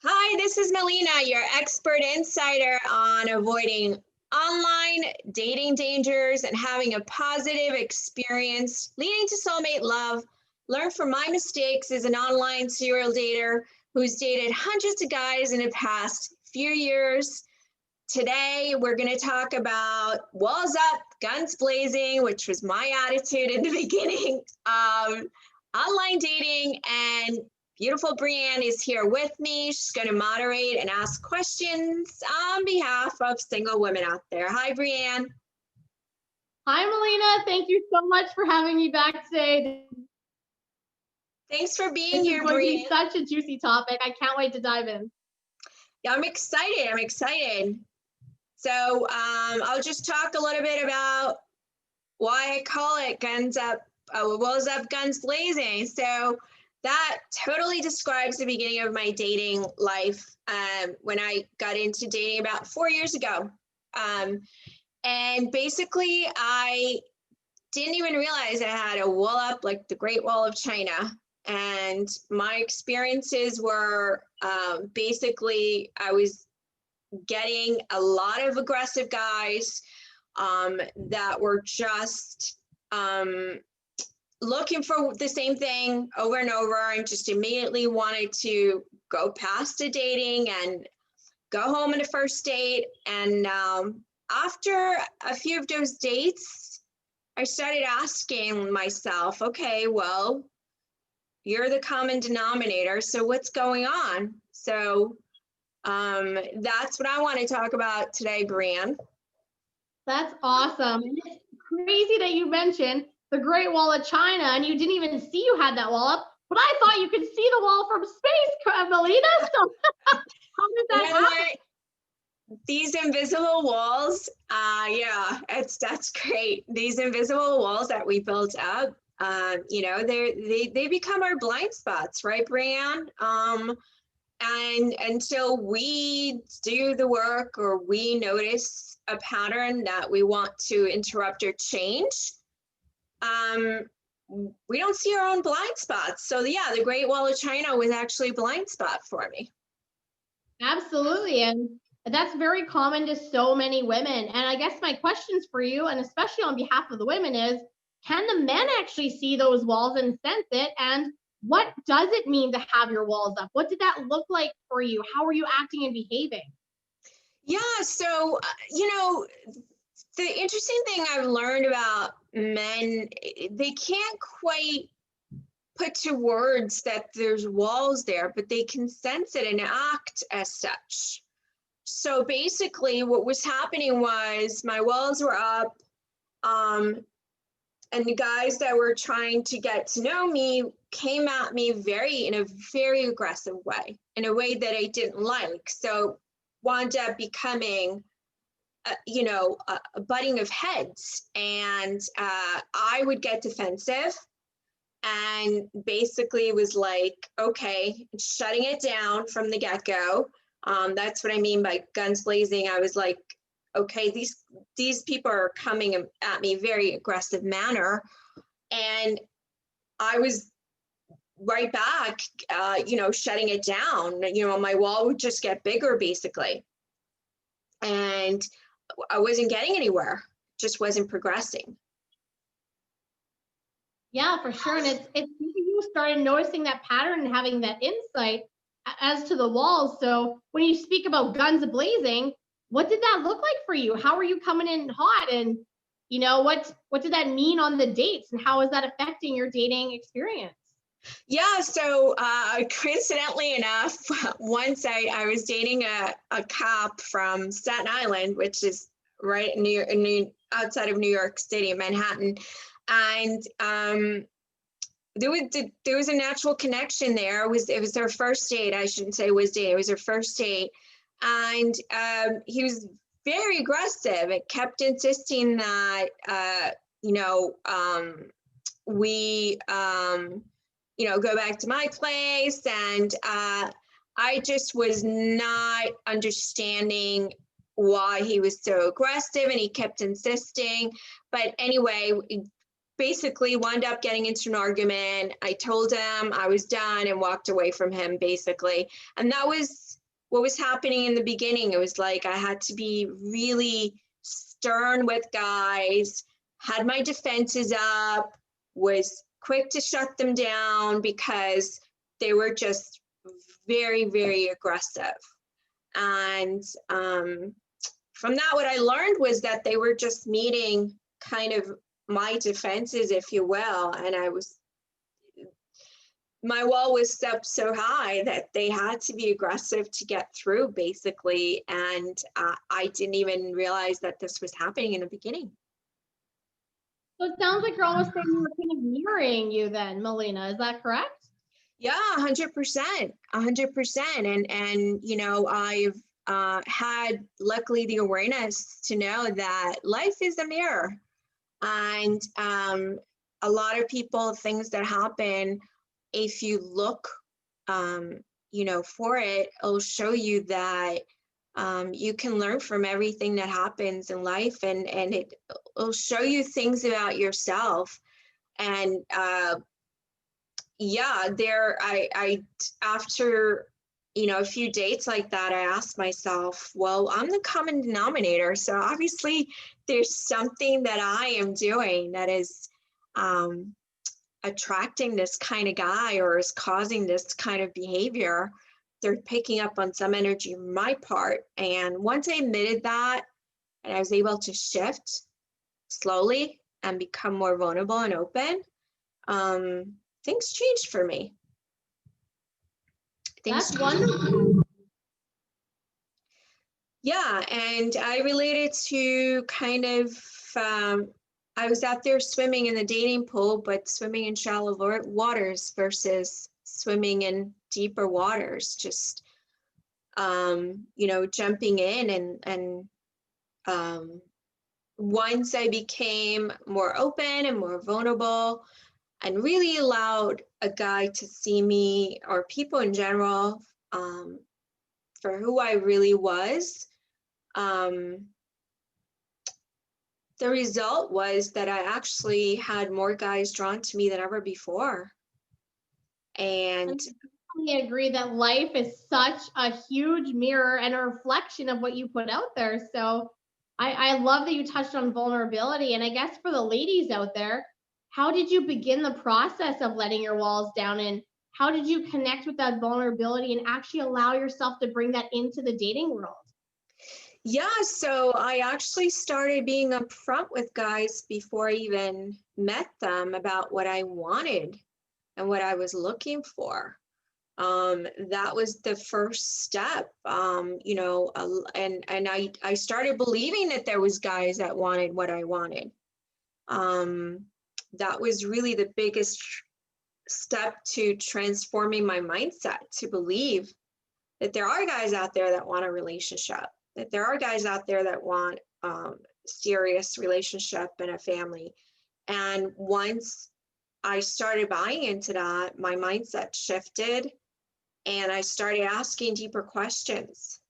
Hi, this is Melina, your expert insider on avoiding online dating dangers and having a positive experience leading to soulmate love. Learn from my mistakes as an online serial dater who's dated hundreds of guys in the past few years. Today, we're going to talk about walls up, guns blazing, which was my attitude in the beginning of online dating. And beautiful Brianne is here with me. She's going to moderate and ask questions on behalf of single women out there. Hi, Brianne. Hi, Melina. Thank you so much for having me back today. Thanks for being here, Brianne. This is going to be such a juicy topic. I can't wait to dive in. Yeah, I'm excited. So I'll just talk a little bit about why I call it guns up, walls up, guns blazing. So that totally describes the beginning of my dating life when I got into dating about 4 years ago. And basically, I didn't even realize I had a wall up like the Great Wall of China. And my experiences were basically, I was getting a lot of aggressive guys that were just looking for the same thing over and over, and just immediately wanted to go past the dating and go home on the first date. And after a few of those dates, I started asking myself, okay, well, you're the common denominator, so what's going on? So that's what I want to talk about today, Brianne. That's awesome. It's crazy that you mentioned the Great Wall of China and you didn't even see you had that wall up, but I thought you could see the wall from space, Melina. So how did that happen? These invisible walls, that's great. These invisible walls that we built up, they become our blind spots, right, Brianne? And until we do the work or we notice a pattern that we want to interrupt or change, we don't see our own blind spots. So yeah, the Great Wall of China was actually a blind spot for me. Absolutely. And that's very common to so many women. And I guess my questions for you, and especially on behalf of the women, is can the men actually see those walls and sense it? And what does it mean to have your walls up? What did that look like for you? How are you acting and behaving? Yeah, so, the interesting thing I've learned about men, they can't quite put to words that there's walls there, but they can sense it and act as such. So basically what was happening was my walls were up, and the guys that were trying to get to know me came at me in a very aggressive way, in a way that I didn't like. So wound up becoming, a butting of heads. And I would get defensive and basically was like, okay, shutting it down from the get-go. That's what I mean by guns blazing. I was like, okay, these people are coming at me very aggressive manner. And I was right back, shutting it down. My wall would just get bigger basically. And I wasn't getting anywhere, just wasn't progressing. Yeah, for sure. And it's you started noticing that pattern and having that insight as to the walls. So when you speak about guns blazing, what did that look like for you? How were you coming in hot? And what did that mean on the dates? And how is that affecting your dating experience? Yeah, so coincidentally enough, once I was dating a cop from Staten Island, which is right outside of New York City, Manhattan, and there was a natural connection there. It was their first date. I shouldn't say was date. It was their first date, and he was very aggressive. It kept insisting that we go back to my place, and I just was not understanding why he was so aggressive, and he kept insisting. But anyway, basically wound up getting into an argument. I told him I was done and walked away from him basically. And that was what was happening in the beginning. It was like I had to be really stern with guys, had my defenses up, was quick to shut them down because they were just very, very aggressive. And from that, what I learned was that they were just meeting kind of my defenses, if you will. And my wall was up so high that they had to be aggressive to get through, basically. And I didn't even realize that this was happening in the beginning. So it sounds like you're almost saying you were kind of mirroring you then, Melina. Is that correct? Yeah, 100%, 100%. And you know, I've had luckily the awareness to know that life is a mirror. And a lot of people, things that happen, if you look, you know, for it, it'll show you that you can learn from everything that happens in life, and it'll show you things about yourself. And yeah, I after, you know, a few dates like that, I asked myself, well, I'm the common denominator. So obviously there's something that I am doing that is attracting this kind of guy, or is causing this kind of behavior. They're picking up on some energy on my part. And once I admitted that, and I was able to shift slowly and become more vulnerable and open, things changed for me. That's wonderful. Yeah, and I related to kind of, I was out there swimming in the dating pool, but swimming in shallow waters versus swimming in deeper waters, just, you know, jumping in. And once I became more open and more vulnerable and really allowed a guy to see me, or people in general, for who I really was, the result was that I actually had more guys drawn to me than ever before. And I agree that life is such a huge mirror and a reflection of what you put out there. So I love that you touched on vulnerability. And I guess for the ladies out there, how did you begin the process of letting your walls down? And how did you connect with that vulnerability and actually allow yourself to bring that into the dating world? yeah, so I actually started being upfront with guys before I even met them about what I wanted and what I was looking for. That was the first step, you know, and I started believing that there was guys that wanted what I wanted. That was really the biggest step to transforming my mindset, to believe that there are guys out there that want a relationship, that there are guys out there that want serious relationship and a family. And once I started buying into that, my mindset shifted and I started asking deeper questions.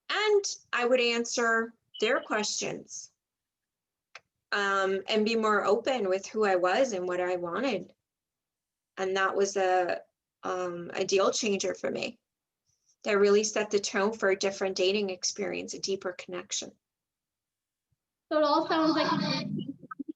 And I would answer their questions, and be more open with who I was and what I wanted. And that was a deal changer for me. That really set the tone for a different dating experience, a deeper connection. So it all sounds like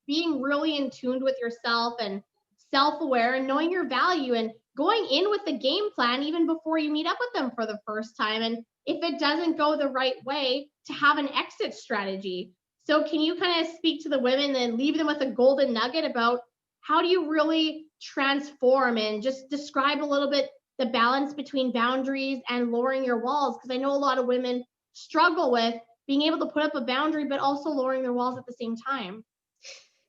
being really in tune with yourself and self-aware and knowing your value and going in with the game plan even before you meet up with them for the first time. And if it doesn't go the right way, to have an exit strategy. So can you kind of speak to the women and leave them with a golden nugget about how do you really transform, and just describe a little bit the balance between boundaries and lowering your walls? Because I know a lot of women struggle with being able to put up a boundary, but also lowering their walls at the same time.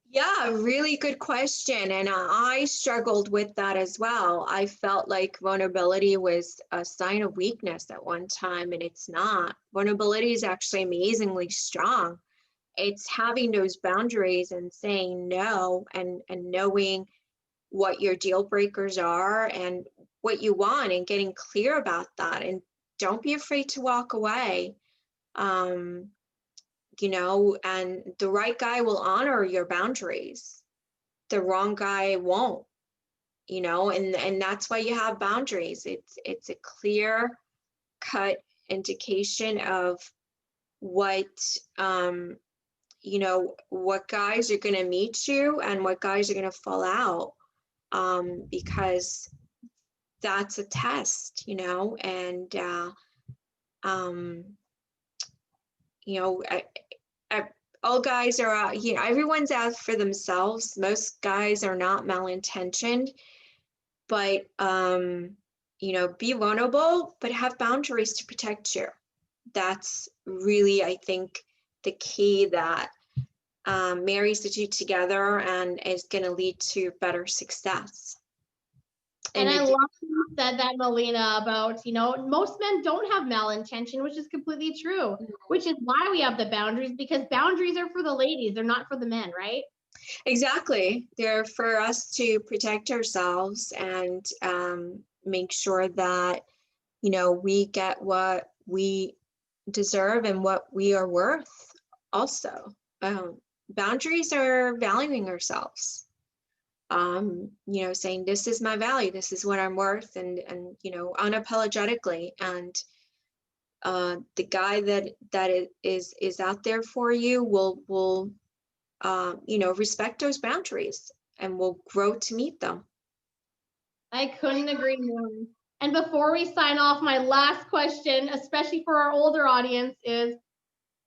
Yeah, really good question. And I struggled with that as well. I felt like vulnerability was a sign of weakness at one time, and it's not. Vulnerability is actually amazingly strong. It's having those boundaries and saying no, and knowing what your deal breakers are and what you want, and getting clear about that. And don't be afraid to walk away. You know, and the right guy will honor your boundaries. The wrong guy won't, you know, and that's why you have boundaries. It's a clear cut indication of what, you know, what guys are going to meet you and what guys are going to fall out, because that's a test, you know, and, you know, all guys are out, you know, everyone's out for themselves. Most guys are not malintentioned, but, you know, be vulnerable, but have boundaries to protect you. That's really, I think, the key that marries the two together and is going to lead to better success. And I love you said that, Melina, about, you know, most men don't have malintention, which is completely true, which is why we have the boundaries, because boundaries are for the ladies. They're not for the men, right? Exactly. They're for us to protect ourselves and make sure that, you know, we get what we deserve and what we are worth also. Boundaries are valuing ourselves. You know, saying this is my value, this is what I'm worth, and you know, unapologetically. And the guy that is out there for you will you know, respect those boundaries and will grow to meet them. I couldn't agree more. And before we sign off, my last question, especially for our older audience, is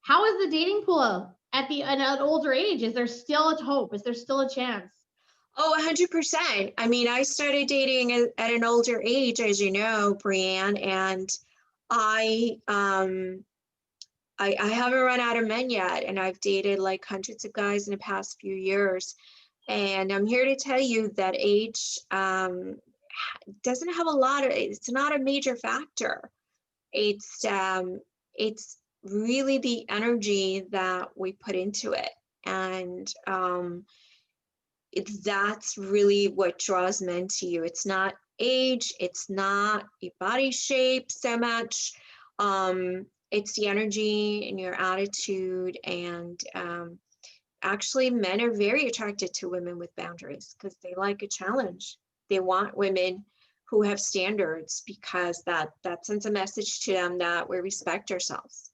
how is the dating pool at an older age? Is there still a hope? Is there still a chance? Oh, 100%. I mean, I started dating at an older age, as you know, Brianne, and I haven't run out of men yet, and I've dated like hundreds of guys in the past few years. And I'm here to tell you that age doesn't have a lot of, it's not a major factor. It's really the energy that we put into it. And that's really what draws men to you. It's not age, it's not your body shape so much. It's the energy and your attitude. And actually, men are very attracted to women with boundaries because they like a challenge. They want women who have standards, because that sends a message to them that we respect ourselves.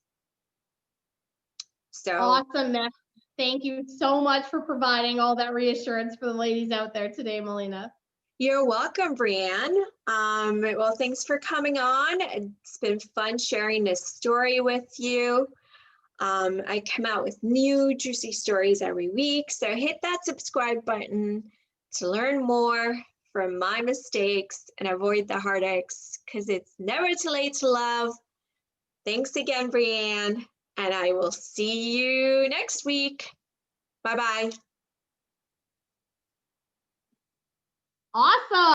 So awesome, Matt. Thank you so much for providing all that reassurance for the ladies out there today, Melina. You're welcome, Brianne. Well, thanks for coming on. It's been fun sharing this story with you. I come out with new juicy stories every week, so hit that subscribe button to learn more from my mistakes and avoid the heartaches, because it's never too late to love. Thanks again, Brianne, and I will see you next week. Bye-bye. Awesome.